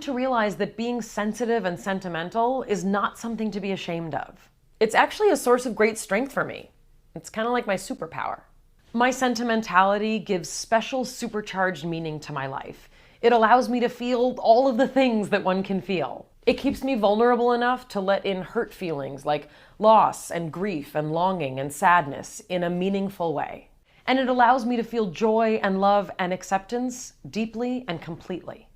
To realize that being sensitive and sentimental is not something to be ashamed of. It's actually a source of great strength for me. It's kind of like my superpower. My sentimentality gives special supercharged meaning to my life. It allows me to feel all of the things that one can feel. It keeps me vulnerable enough to let in hurt feelings like loss and grief and longing and sadness in a meaningful way. And it allows me to feel joy and love and acceptance deeply and completely.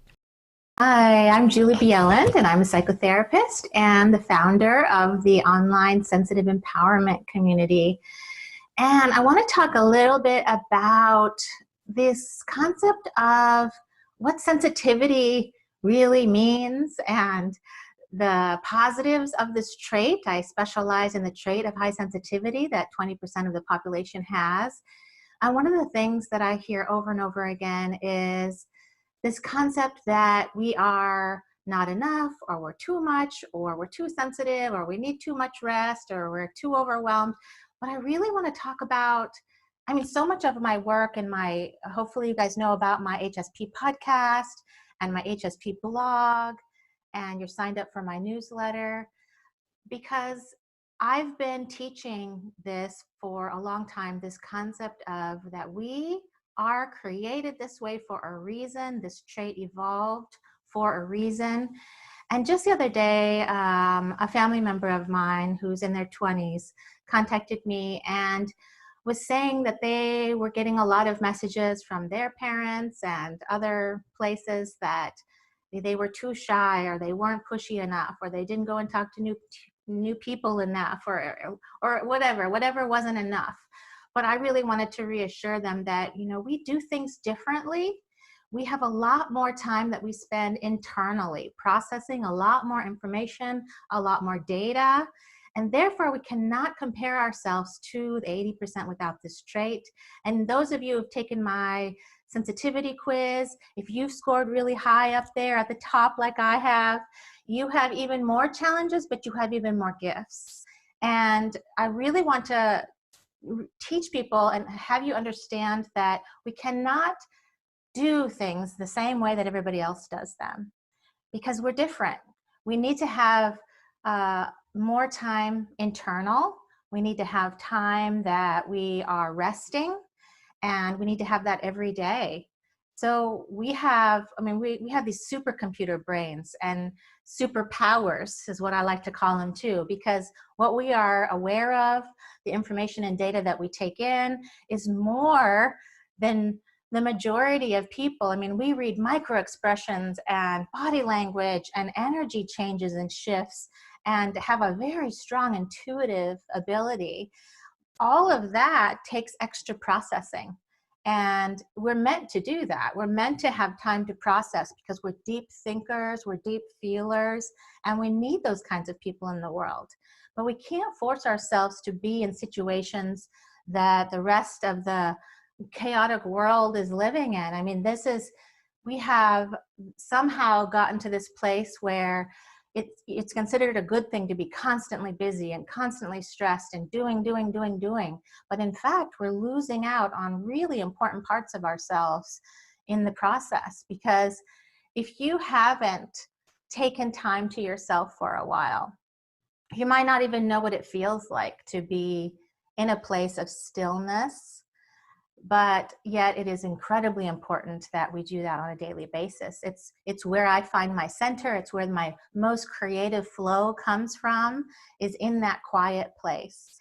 Hi, I'm Julie Bjelland, and I'm a psychotherapist and the founder of the online sensitive empowerment community. And I want to talk a little bit about this concept of what sensitivity really means and the positives of this trait. I specialize in the trait of high sensitivity that 20% of the population has. And one of the things that I hear over and over again is this concept that we are not enough, or we're too much, or we're too sensitive, or we need too much rest, or we're too overwhelmed. But I really want to talk about, so much of my work and hopefully you guys know about my HSP podcast and my HSP blog, and you're signed up for my newsletter, because I've been teaching this for a long time, this concept of that we are created this way for a reason. This trait evolved for a reason. And just the other day, a family member of mine who's in their 20s contacted me and was saying that they were getting a lot of messages from their parents and other places that they were too shy, or they weren't pushy enough, or they didn't go and talk to new people enough, or whatever wasn't enough. But I really wanted to reassure them that, we do things differently. We have a lot more time that we spend internally processing a lot more information, a lot more data, and therefore we cannot compare ourselves to the 80% without this trait. And those of you who've taken my sensitivity quiz, if you've scored really high up there at the top like I have, you have even more challenges, but you have even more gifts. And I really want to teach people and have you understand that we cannot do things the same way that everybody else does them, because we're different. We need to have more time internal. We need to have time that we are resting, and we need to have that every day. So we have these supercomputer brains, and superpowers is what I like to call them too, because what we are aware of, the information and data that we take in, is more than the majority of people. We read micro expressions and body language and energy changes and shifts, and have a very strong intuitive ability. All of that takes extra processing. And we're meant to do that. We're meant to have time to process, because we're deep thinkers, we're deep feelers, and we need those kinds of people in the world. But we can't force ourselves to be in situations that the rest of the chaotic world is living in. We have somehow gotten to this place where it's considered a good thing to be constantly busy and constantly stressed and doing. But in fact, we're losing out on really important parts of ourselves in the process, because if you haven't taken time to yourself for a while, you might not even know what it feels like to be in a place of stillness. But yet it is incredibly important that we do that on a daily basis. It's where I find my center. It's where my most creative flow comes from, is in that quiet place.